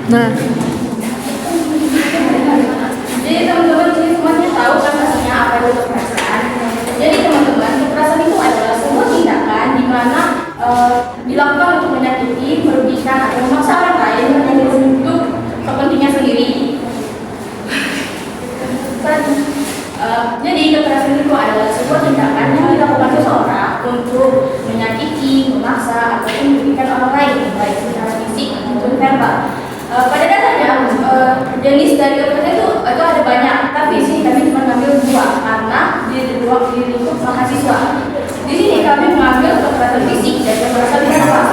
Nah, jadi teman-teman ini semuanya tahu kan maksudnya apa itu kekerasan. Jadi teman-teman, kekerasan itu adalah sebuah tindakan di mana dilakukan untuk menyakiti, merugikan atau memaksa orang lain untuk kepentingan sendiri. Jadi kekerasan itu adalah sebuah tindakan yang dilakukan seseorang untuk menyakiti, memaksa ataupun merugikan orang lain, baik secara fisik maupun verbal. Pada dasarnya jenis dari kekerasan itu ada banyak, tapi sih kami cuma ambil dua karena di lingkup mahasiswa. Di sini kami mengambil kekerasan fisik dan kekerasan verbal.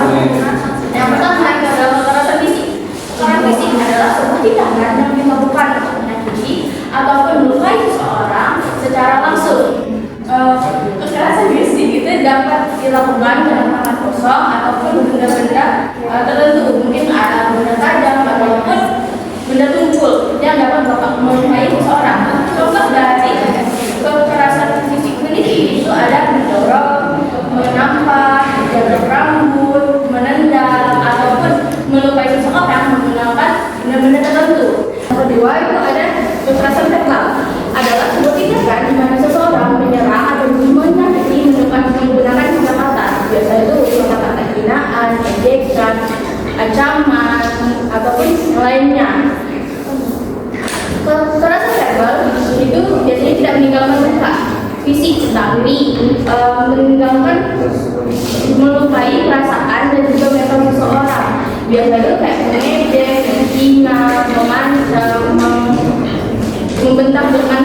Yang pertama adalah kekerasan fisik. Kekerasan fisik adalah sebuah tindakan yang dilakukan untuk menyakiti ataupun melukai seseorang secara langsung. Kekerasan fisik itu dapat dilakukan dengan tangan kosong ataupun benda-benda tertentu, mungkin ada benda tajam ataupun benda tumpul yang dapat melukai seseorang. Contoh dari kekerasan fisik sendiri itu ada mendorong, menampar, menjabrak rambut, menendang ataupun melukai seseorang menggunakan benda-benda tertentu. Yang kedua itu ada kekerasan verbal, adalah sebuah tindakan di mana seseorang menyerang atau menyakiti menggunakan kata-kata, biasa itu kata-kata hinaan, ejekan, ancaman ataupun lainnya. Kekerasan verbal itu biasanya tidak meninggalkan luka fisik, tapi meninggalkan melukai perasaan dan juga mental seseorang. Biasanya kayak mengejek, menghina, mengancam, membentak dengan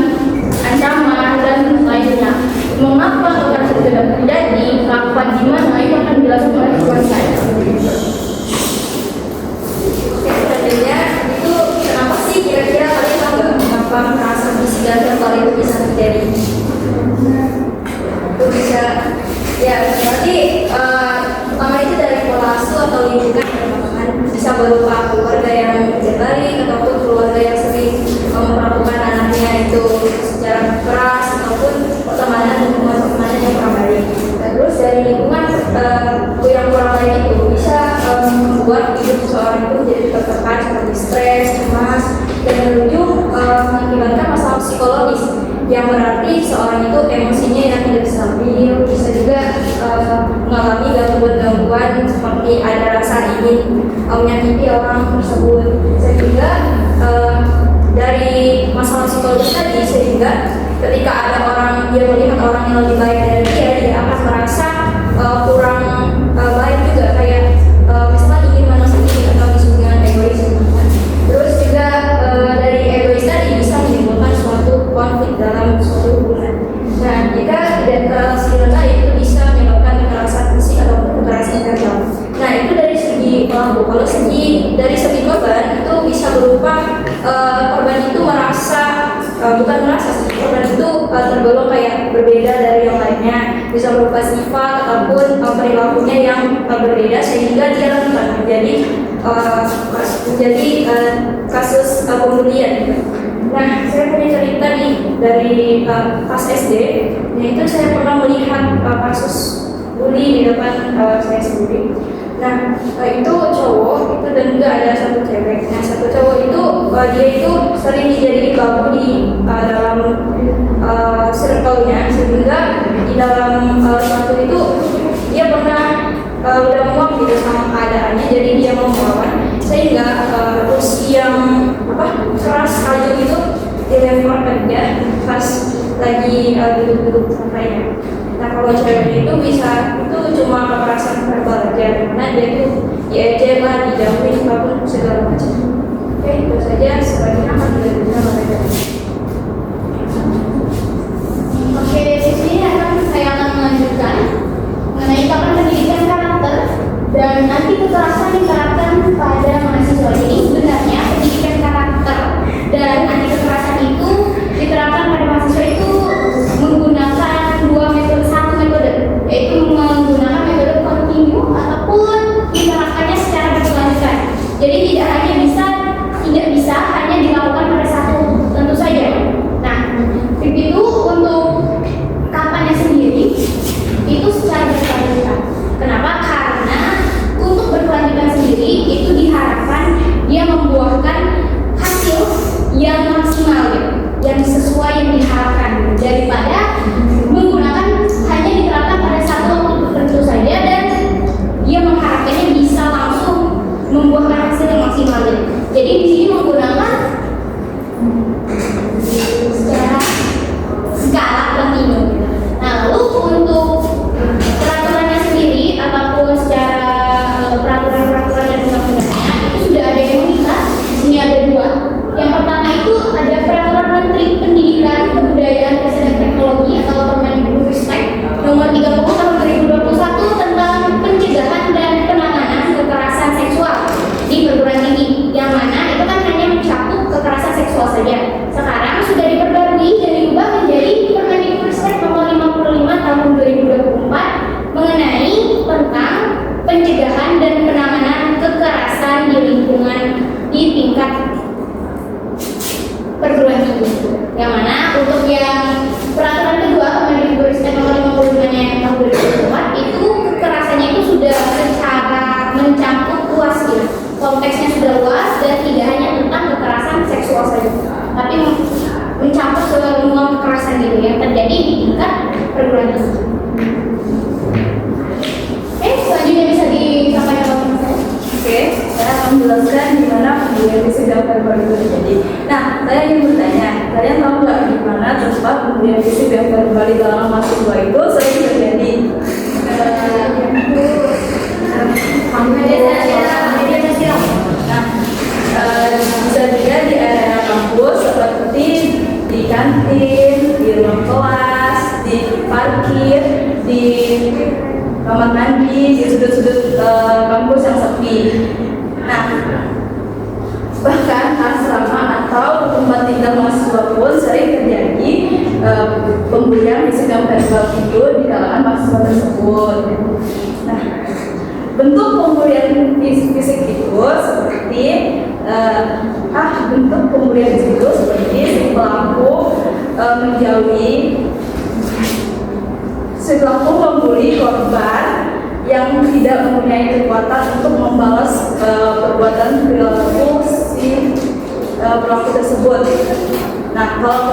ancaman dan lainnya. Mengapa kekerasan tidak terjadi? Kapan, di mana? Itu akan dijelaskan oleh kawan saya. Sebenarnya itu kenapa sih kira-kira kalian tahu nggak mengapa kekerasan fisik dan verbal itu bisa terjadi? Itu bisa ya berarti pertama itu dari pola asuh atau lingkungan perkembangan, bisa berupa keluarga yang berbalik ataupun keluarga yang sering memperlakukan anaknya itu secara keras ataupun pertemanan yang kurang baik. Terus dari lingkungan yang kurang baik itu bisa membuat hidup seseorang itu jadi tertekan seperti stres, cemas, dan berujung mengakibatkan masalah psikologis yang berarti seorang itu emosinya yang tidak stabil, bisa juga mengalami gangguan-gangguan seperti ada rasa ingin menyakiti orang tersebut, sehingga dari masalah psikologis tadi, sehingga ketika ada orang dia melihat orang yang lebih baik dari dia akan merasa kurang baik juga, kayak misalnya ingin menang sendiri atau disebut dengan egois. Terus juga dari egois tadi bisa menimbulkan suatu konflik dalam suatu hubungan. Nah, jika tidak terselesaikan itu bisa menyebabkan kekerasan fisik ataupun kekerasan verbal. Nah, itu dari segi pelaku. Kalau dari segi korban itu bisa berupa korban itu merasa korban itu tergolong kayak berbeda dari yang lainnya, bisa berupa sifat ataupun perilakunya yang berbeda sehingga dia rentan menjadi kasus pembulian. Nah, saya punya cerita nih dari pas SD, yaitu saya pernah melihat kasus bully di depan saya sendiri. Nah, itu cowok itu dan juga ada satu cewek. Nah, satu cowok itu dia itu sering dijadiin babu di dalam circle-nya, sehingga di dalam satu itu dia pernah udah muak gitu sama keadaannya, jadi dia mau melawan, sehingga terus yang keras kayu itu dilempar ke dia pas lagi duduk-duduk santainya. Nah, kalau cewek itu bisa itu cuma kekerasan verbal aja, karena dia itu diejek lah, dijauhin apapun segala macam. Oke, itu saja sebaiknya akan dilakukan oleh mereka. Oke, di sini saya akan melanjutkan mengenai kapan pendidikan karakter dan nanti kekerasan diterapkan pada mahasiswa. Ini sebenarnya pendidikan karakter dan anti kekerasan itu diterapkan pada mahasiswa itu menggunakan satu metode, yaitu menggunakan metode kontinu ataupun diterapkannya secara berkelanjutan. Jadi tidak bisa hanya dilakukan pada satu tentu saja. Nah, begitu untuk kampanye sendiri itu secara berkelanjutan. Kenapa? Karena untuk berkelanjutan sendiri menjelaskan di mana pemberian fisik dan verbal itu terjadi. Nah, saya ingin bertanya, kalian tahu nggak di mana tempat pemberian fisik dan verbal di kalangan mahasiswa itu sering terjadi? Bisa juga di area kampus seperti di kantin, di ruang kelas, di parkir, di kamar mandi, di sudut-sudut kampus yang sepi. Nah, bahkan asrama atau tempat tinggal mahasiswa pun sering terjadi pemberian fisik dan verbal itu di kalangan mahasiswa tersebut. Nah, bentuk pemberian fisik itu seperti bentuk pemberian fisik itu seperti si pelaku membuli korban yang tidak mempunyai kekuatan untuk membalas perbuatan perilaku si pelaku tersebut. Nah, kalau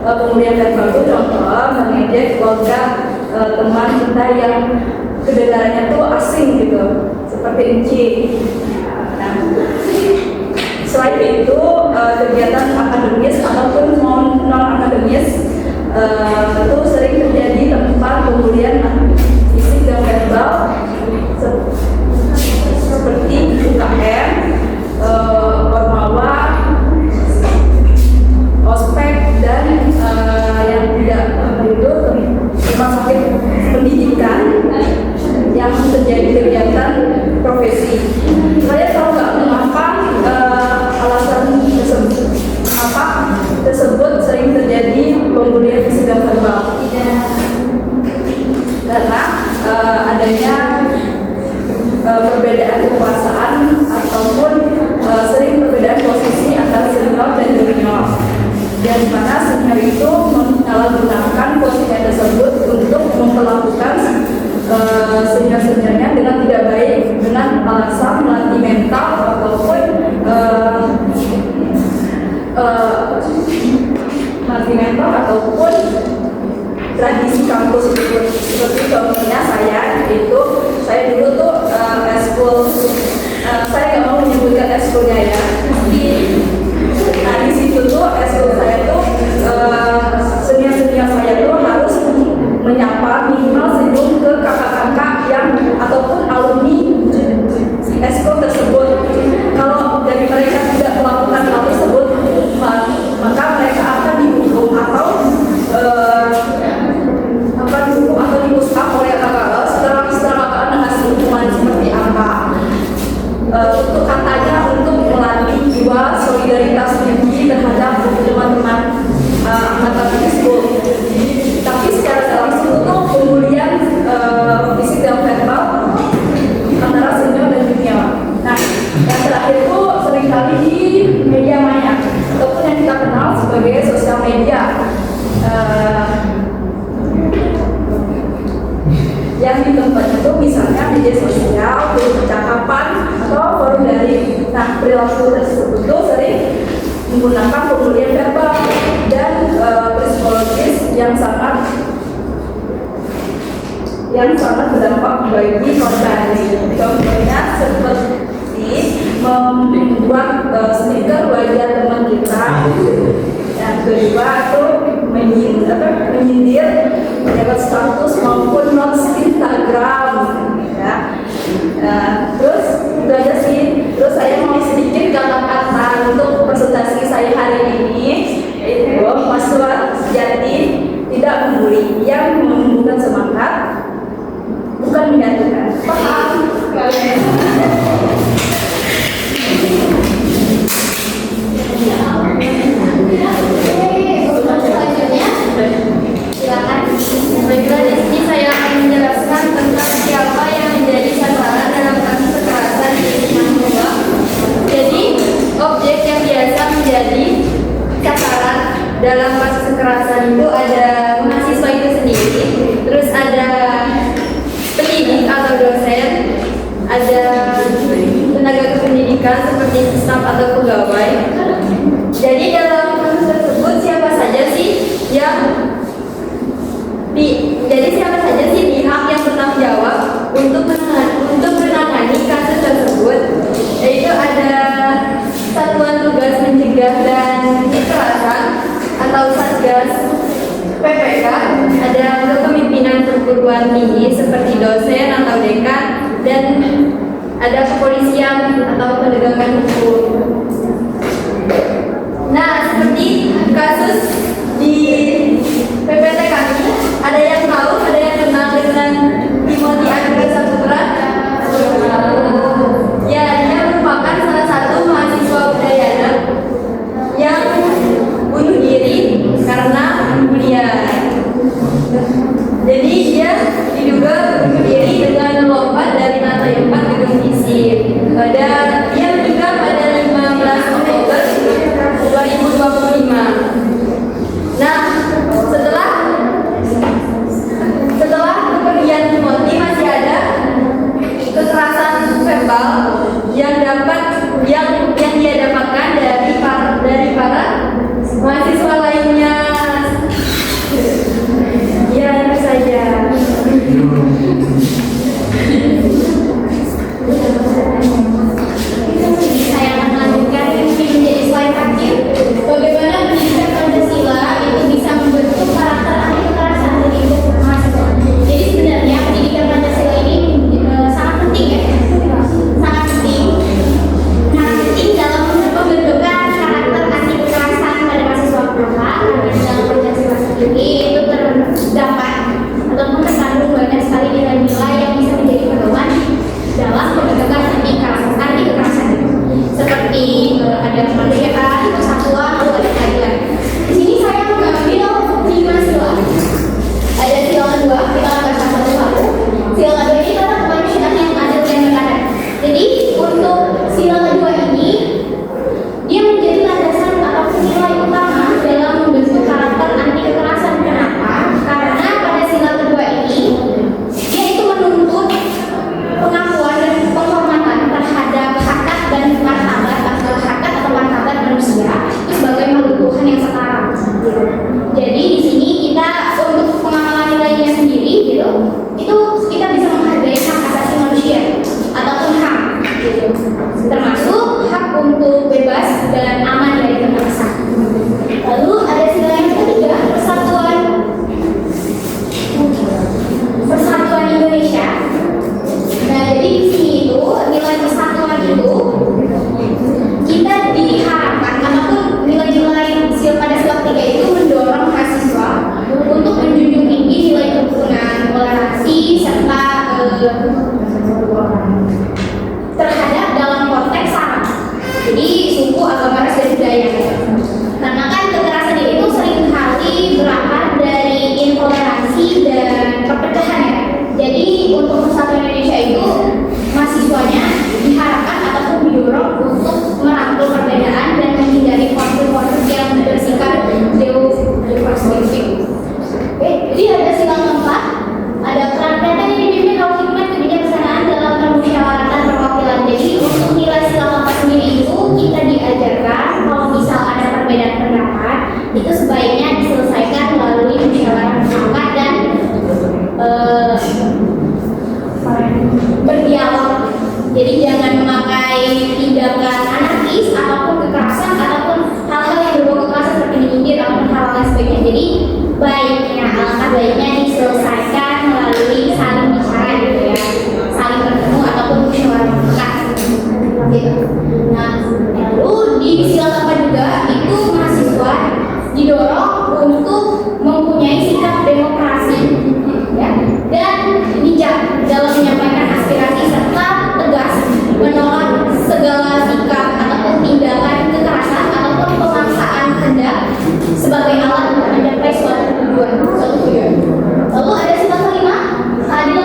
pemberian verbal itu contoh mengejek keluarga teman kita yang kedengarannya tuh asing gitu, seperti encik. Nah, selain itu kegiatan akademis ataupun non akademis itu sering terjadi tempat pemberian fisik dan verbal seperti UKM, Ormawa, ospek dan yang tidak itu rumah sakit pendidikan yang terjadi kegiatan profesi. Saya tahu nggak mengapa alasan tersebut sering terjadi pemberian fisik dan verbal? Karena adanya perbedaan kekuasaan ataupun sering perbedaan posisi antara senior dan junior. Dan mana senior itu menyalahgunakan posisinya tersebut untuk memperlakukan senior-seniornya dengan tidak baik dengan alasan melatih mental ataupun melatih mental ataupun tradisi kampus itu. Seperti contohnya saya dulu tuh eskul, saya nggak mau menyebutkan eskulnya ya. Nah, di situ tuh eskul saya tuh senior-senior saya tuh harus menyapa minimal senyum ke kakak-kakak yang ataupun alumni eskul tersebut. Kalau dari mereka tidak melakukan hal tersebut, maka mereka akan dihukum atau dipuskap oleh kakak. Setelah kakak ngasih hukuman seperti apa? Untuk katanya untuk melatih jiwa solidaritas tinggi terhadap teman-teman angkatan eskul. Tapi secara langsung itu pemberian fisik dan verbal antara senior dan junior. Nah, yang terakhir itu seringkali di media maya ataupun yang kita kenal sebagai sosial media. Yang di tempat itu misalnya media sosial, percakapan atau forum daring. Nah, perilaku tersebut itu sering menggunakan pemberian verbal dan psikologis yang sangat berdampak bagi korban. Contohnya seperti membuat stiker wajah teman kita. Yang kedua itu menyindir mendapat status maupun notes Instagram ya. Terus itu aja sih. Terus saya mau sedikit kata-kata untuk presentasi saya hari ini, itu mahasiswa sejati tidak membuli, yang menumbuhkan semangat bukan menyatukan. Paham? Silakan. Baiklah, di sini saya akan menjelaskan tentang siapa yang menjadi sasaran dalam kasus kekerasan di mahasiswa. Jadi, objek yang biasa menjadi sasaran dalam kasus kekerasan itu ada mahasiswa itu sendiri, terus ada pendidik atau dosen, ada tenaga kependidikan seperti staf atau pegawai. Jadi dalam kasus tersebut siapa saja sih yang pihak yang bertanggung jawab untuk menangani kasus tersebut, ada kepolisian atau penegakan hukum. Nah, seperti kasus di PPT kami, ada yang tahu, ada yang kenal dengan Timothy Anugrah Saputra? Ya, dia merupakan salah satu mahasiswa Udayana yang bunuh diri karena kuliah. Jadi dia diduga bunuh diri dengan melompat dari lantai 4 gedung FISIP. Dan dia meninggal pada 15 Oktober 2025. Nah, setelah kepergian Timothy masih ada kekerasan verbal yang dia dapatkan dari para mahasiswa lainnya. Ya, itu saja. Saya akan melanjutkan mungkin menjadi slide terakhir. Bagaimana pendidikan Pancasila itu bisa membentuk karakter anti kekerasan dari mahasiswa. Jadi sebenarnya pendidikan Pancasila ini sangat penting ya, sangat penting dalam pembentukan karakter anti kekerasan pada mahasiswa. Kenapa? Karena di dalam Pancasila sendiri itu terdapat ataupun terkandung banyak sekali nilai-nilai yang bisa menjadi pedoman dalam penegakan anti kekerasan. Seperti ada kemanusiaan, persatuan, lalu ada keadilan. Di sini saya mengambil 5 sila. Ada sila kedua, kita akan bahas satu-satu. Sila kedua ini tentang kemanusiaan yang adil dan beradab. Jadi untuk sila kedua ini dia menjadi landasan ataupun nilai utama dalam membentuk karakter anti kekerasan. Kenapa? Karena pada sila kedua ini dia itu menuntut pengakuan dan penghormatan terhadap hak dan martabat atau martabat manusia itu sebagai makhluk Tuhan yang setara. Gitu. Jadi di sini kita untuk pengamalan nilainya sendiri, gitu, itu kita bisa menghargai hak asasi manusia ataupun HAM, gitu. Termasuk hak untuk bebas dan aman dari kekerasan. Lalu ada sila yang ketiga, persatuan Indonesia. Nah, jadi di sini itu nilai persatuan itu kita diharapkan ataupun nilai-nilai pada sila ketiga itu mendorong mahasiswa untuk menjunjung tinggi nilai kerukunan, toleransi serta terhadap dalam konteks SARA. Jadi suku, agama, ras, dan budaya. Karena kan kekerasan itu seringkali berakar dari intoleransi dan perpecahan ya. Jadi untuk persatuan Indonesia itu mahasiswanya diharapkan ataupun didorong untuk merangkul perbedaan dan menghindari konflik-konflik yang bersifat geopolitik. Oke, jadi ada sila keempat, ada praktek yang dipimpin oleh hikmat kebijaksanaan dalam permusyawaratan perwakilan. Jadi untuk nilai sila keempat sendiri itu kita diajarkan kalau misal ada perbedaan pendapat itu sebaiknya diselesaikan melalui musyawarah mufakat dan berdialog. Jadi jangan memakai tindakan anarkis ataupun kekerasan ataupun hal-hal yang berbau kekerasan seperti menyindir ataupun hal-hal lain sebagainya. Jadi baiknya, alangkah baiknya diselesaikan melalui saling bicara gitu ya, saling bertemu ataupun musyawarah mufakat gitu. Nah, lalu di sila keempat juga itu mahasiswa didorong untuk mempunyai sikap demokrasi ya, dan bijak dalam menyampaikan aspirasi serta tegas menolak segala sikap ataupun tindakan kekerasan ataupun pemaksaan kehendak sebagai alat untuk mencapai suatu tujuan. Lalu ada sila kelima, keadilan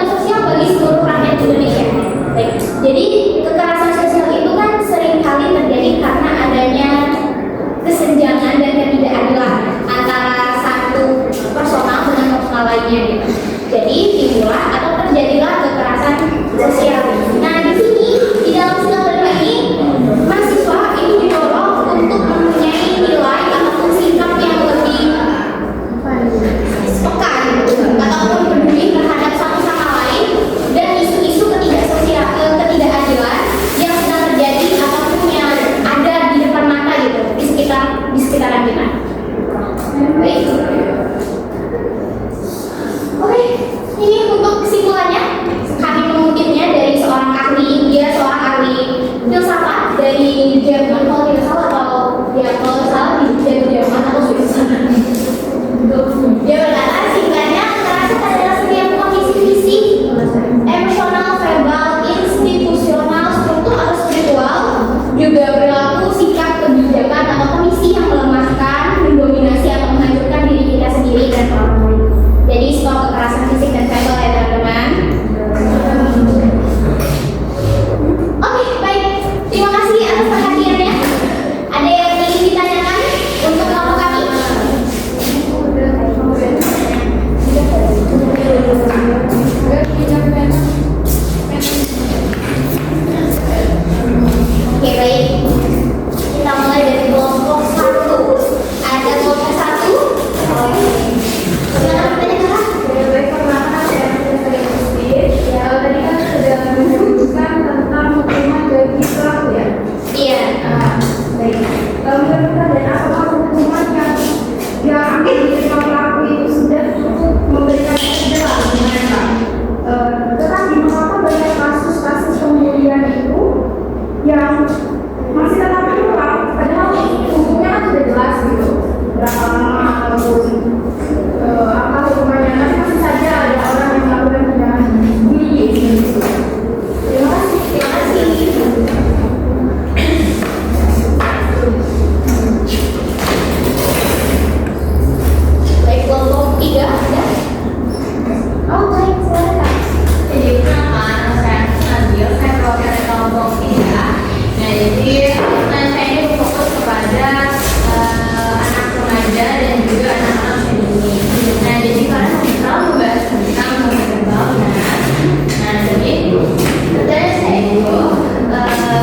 Dan saya itu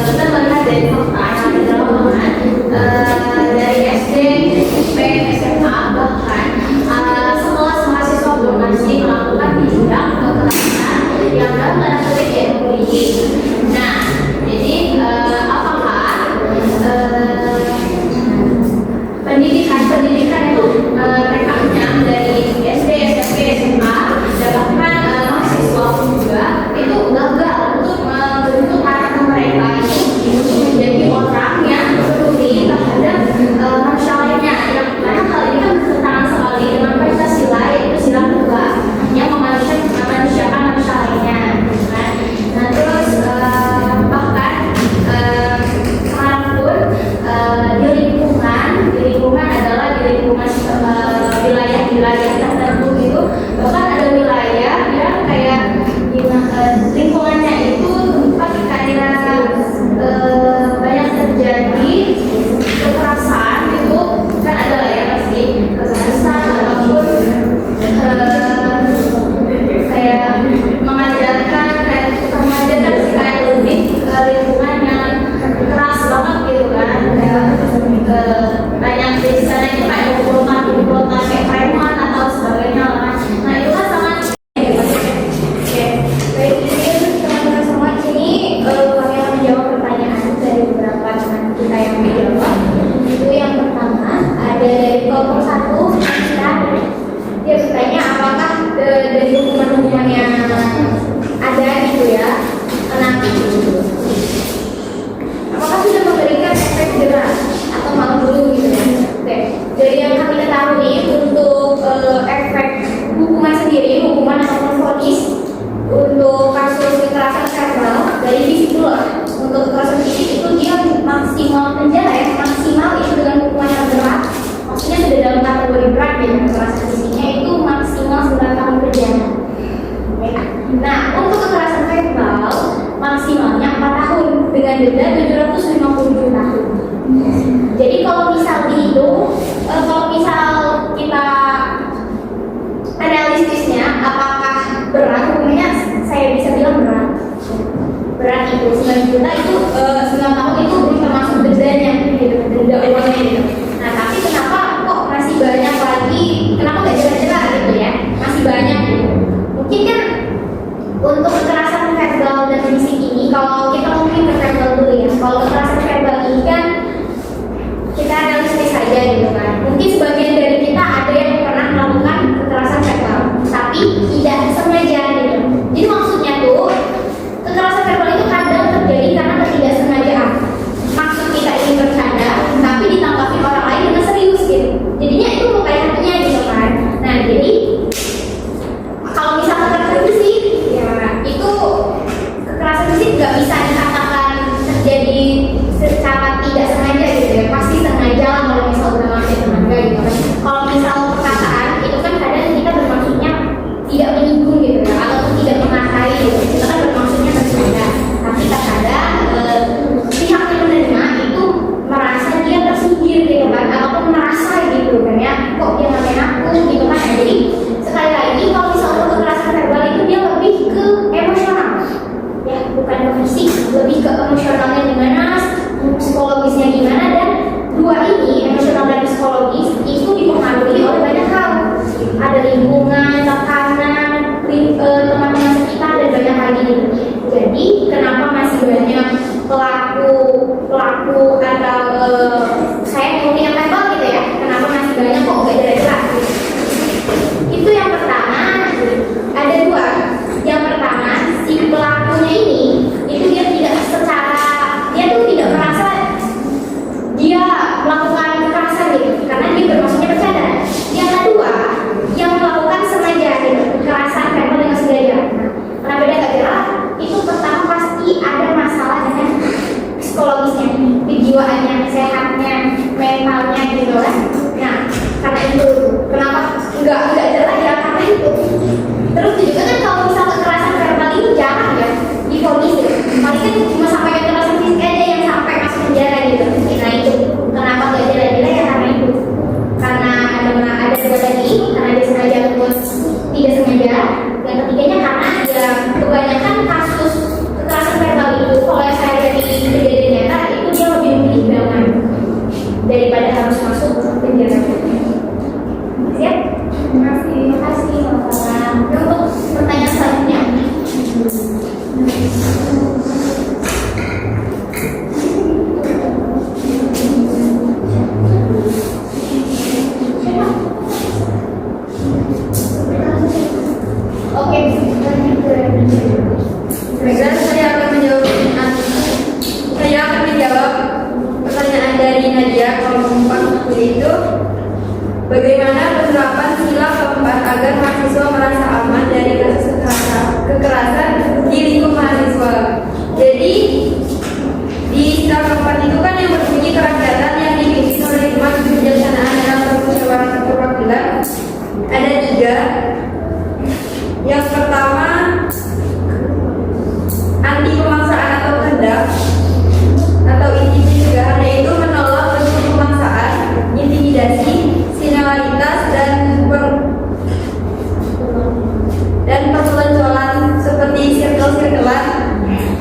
kita melihat dari fakta yang ada dalam lapangan dari SD, SMP, SMA bahkan sekelas mahasiswa belum masih melakukan tindak kekerasan yang dalam tanda kutip yaitu bullying. Nah, jadi apakah pendidikan itu rekamnya dari SD, SMP, SMA dan bahkan mahasiswa juga itu gagal untuk membentuk karakter mereka itu menjadi orang yang peduli terhadap manusia lainnya. Yang mana hal ini kan bertentangan sekali dengan Pancasila, yaitu sila kedua yang memanusiakan manusia lainnya. Nah terus bahkan sekarang pun di lingkungan adalah di lingkungan wilayah tertentu gitu, bahkan ada wilayah yang kayak lingkungannya itu tempat kayak banyak terjadi kekerasan gitu kan, ada lah ya pasti kekerasan ataupun kayak mengajarkan kayak lebih ke lingkungan yang keras banget gitu kan, banyak di sana itu kayak komplotan kayak preman atau sebagainya lah. Nah itu kan sangat Baik, ini teman-teman semua, ini kami akan menjawab pertanyaan dari beberapa teman kita yang menjawab. Itu yang pertama ada dari kelompok 1, dia bertanya apakah dari hukuman-hukuman yang ada gitu ya, apakah sudah memberikan efek jerah atau malah dulu gitu ya. Oke, dari yang kami ketahui untuk efek hukuman sendiri, hukuman ataupun vonis untuk kasus kekerasan verbal dari disiplin untuk kekerasan fisik itu dia maksimal penjara ya, maksimal itu dengan hukuman yang berat, maksudnya sudah dalam kategori berat ya, kekerasan fisiknya itu maksimal 9 tahun penjara. Oke. Nah untuk kekerasan verbal maksimalnya 4 tahun dengan denda 750 juta. Jadi kalau misal kita realistisnya apakah berat, hukumnya saya bisa bilang berat itu 9 juta itu 9 tahun itu belum termasuk dendanya gitu, denda uangnya gitu. Nah tapi kenapa kok masih banyak lagi, kenapa gak jelas-jelas gitu ya, masih banyak gitu. Mungkin kan untuk kekerasan verbal dan fisik ini, kalau kita mungkin ke verbal dulu ya, kalau kekerasan verbal ini kan kita realistis saja gitu kan. Mungkin sebagian dari kita ada yang pernah melakukan kekerasan verbal, tapi tidak sengaja gitu. Jadi maksudnya tuh kekerasan verbal itu kadang terjadi karena ketidaksengajaan. Maksud kita ingin bercanda, tapi ditanggapi orang lain dengan serius gitu. Jadinya itu lukai hatinya gitu kan. Nah jadi kalau misalnya kekerasan fisik, ya itu kekerasan fisik nggak bisa dikatakan terjadi secara tidak sengaja gitu ya, pasti sengaja lah kalau misal bermaksud sengaja gitu kan. Kalau misal perkataan itu kan kadang kita bermaksudnya tidak menyinggung gitu ya, ataupun tidak mengatai gitu, kita kan bermaksudnya bercanda. Tapi kadang pihak yang menerima itu merasa dia tersinggir gitu kan, ataupun merasa gitu kan ya, kok dia ngatain aku gitu kan. Jadi sekali lagi kalau misal untuk kekerasan verbal itu dia lebih ke emosional ya, bukan ke fisik.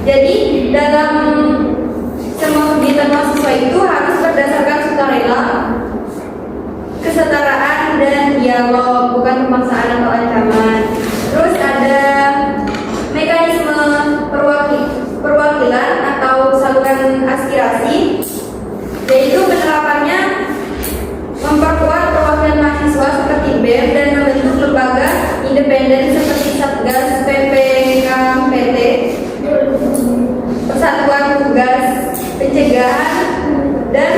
Jadi dalam semua kegiatan mahasiswa itu harus berdasarkan sukarela, kesetaraan dan dialog, bukan pemaksaan atau ancaman. Terus ada mekanisme perwakilan atau saluran aspirasi, yaitu penerapannya memperkuat perwakilan mahasiswa seperti BEM dan membentuk lembaga independen seperti Satgas PPKMPT, Persatuan Tugas Pencegahan dan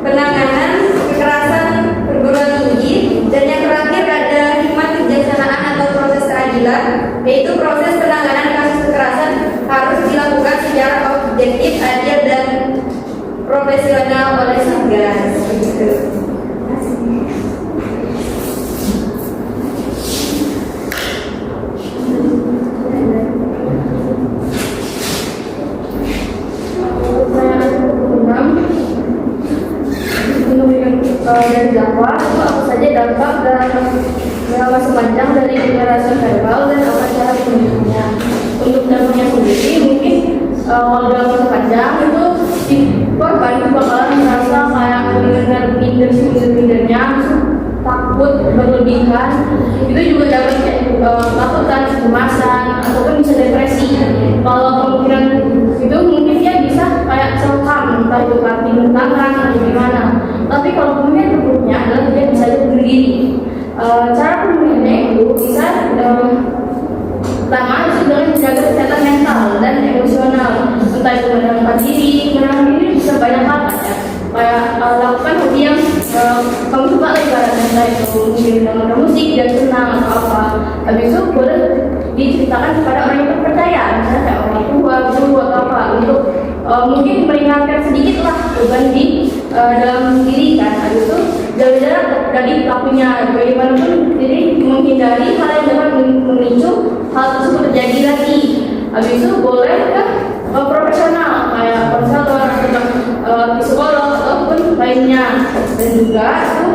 Penanganan Kekerasan Perguruan Tinggi, dan yang terakhir ada hikmat kebijaksanaan atau proses keadilan, yaitu proses penanganan kasus kekerasan harus dilakukan secara objektif, adil dan profesional oleh Satgas. Dari dakwah itu apa saja dampak dalam masa panjang dari deklarasi verbal dan apa cara penulisannya. Untuk dampaknya sendiri mungkin kalau dalam masa panjang itu si korban itu bakalan merasa kayak mendengar minder-mindernya, takut berlebihan, itu juga dapat melakukan kecemasan ataupun bisa depresi. Kalau kemungkinan itu mungkin dia bisa kayak selkam, entah itu kaki tangan atau gimana. Tapi kalau kemungkinan terburuknya adalah dia bisa bunuh diri. Cara pemulihannya itu bisa pertama itu dengan menjaga kesehatan mental dan emosional, entah itu menenangkan diri bisa banyak hal ya. Kayak lakukan hobi yang kamu suka lah, ibaratnya entah itu mungkin mendengar musik dan senang atau apa. Habis itu boleh diceritakan kepada orang yang terpercaya, misalnya kayak orang tua, guru atau apa, untuk mungkin meringankan sedikit lah beban di dalam diri kan. Habis itu jaga-jaga dari pelakunya, bagaimanapun jadi menghindari hal yang dapat memicu hal tersebut terjadi lagi. Habis itu boleh ke profesional kayak konselor atau psikolog ataupun lainnya, dan juga itu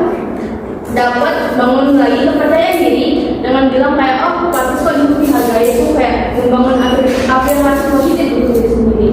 dapat bangun lagi kepercayaan diri dengan bilang kayak oh pantas kok itu dihargai, itu kayak membangun afirmasi positif untuk diri sendiri.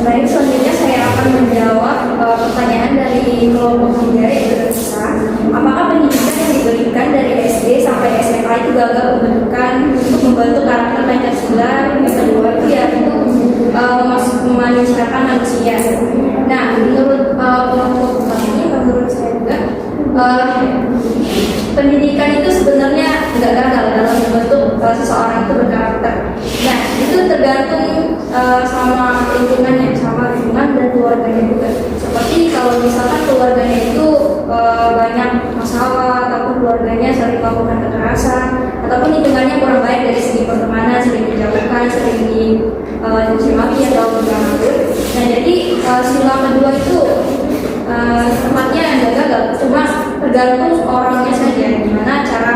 Baik, selanjutnya saya akan menjawab pertanyaan dari kelompok 3 yang tersisa. Apakah pendidikan yang diberikan dari SD sampai SMA itu gagal untuk membentuk karakter Pancasila? Yang kedua itu yaitu memanusiakan manusia. Nah, menurut kelompok ini, menurut saya juga pendidikan itu sebenarnya nggak gagal dalam membentuk seseorang itu berkarakter. Nah, itu tergantung sama lingkungannya, sama lingkungan dan keluarganya juga. Seperti kalau misalkan keluarganya itu banyak masalah, ataupun keluarganya sering melakukan kekerasan, ataupun lingkungannya kurang baik dari segi pertemanan, sering dijauhkan, sering dicuci maki atau bergaul. Nah, jadi sila kedua itu tempatnya nggak gagal, cuma tergantung orangnya saja gimana cara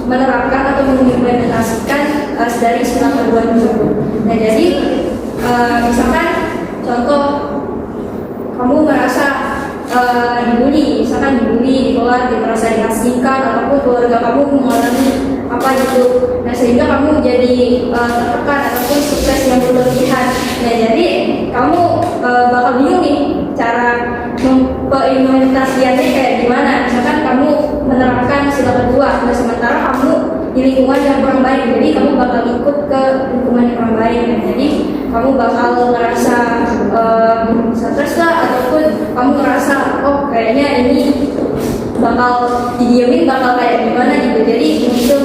menerapkan atau mengimplementasikan dari sila kedua tersebut. Nah, jadi misalkan contoh kamu merasa dibully, misalkan dibully di kelas, merasa diasingkan, ataupun keluarga kamu mengalami apa gitu. Nah, sehingga kamu jadi tertekan ataupun sukses yang berlebihan. Nah, jadi kamu bakal bingung nih cara mengimplementasikannya kayak gimana. Misalkan kamu menerapkan sila kedua, nah sementara kamu di lingkungan yang kurang baik, jadi kamu bakal ikut ke lingkungan yang kurang baik. Nah, jadi kamu bakal ngerasa stres lah, ataupun kamu ngerasa oh kayaknya ini bakal didiemin, bakal kayak gimana gitu. Jadi muncul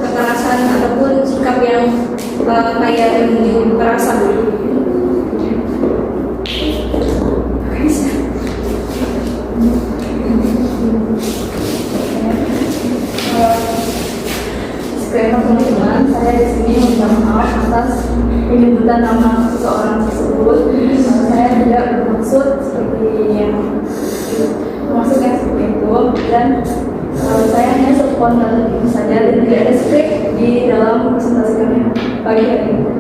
kekerasan ataupun sikap yang kayak yang kekerasan. Disclaimer teman-teman, saya di sini atas penyebutan nama seseorang tersebut. Saya tidak bermaksud seperti yang maksudnya seperti itu, dan saya hanya spontan saja dan tidak ada skrip di dalam presentasi kami pagi hari ini.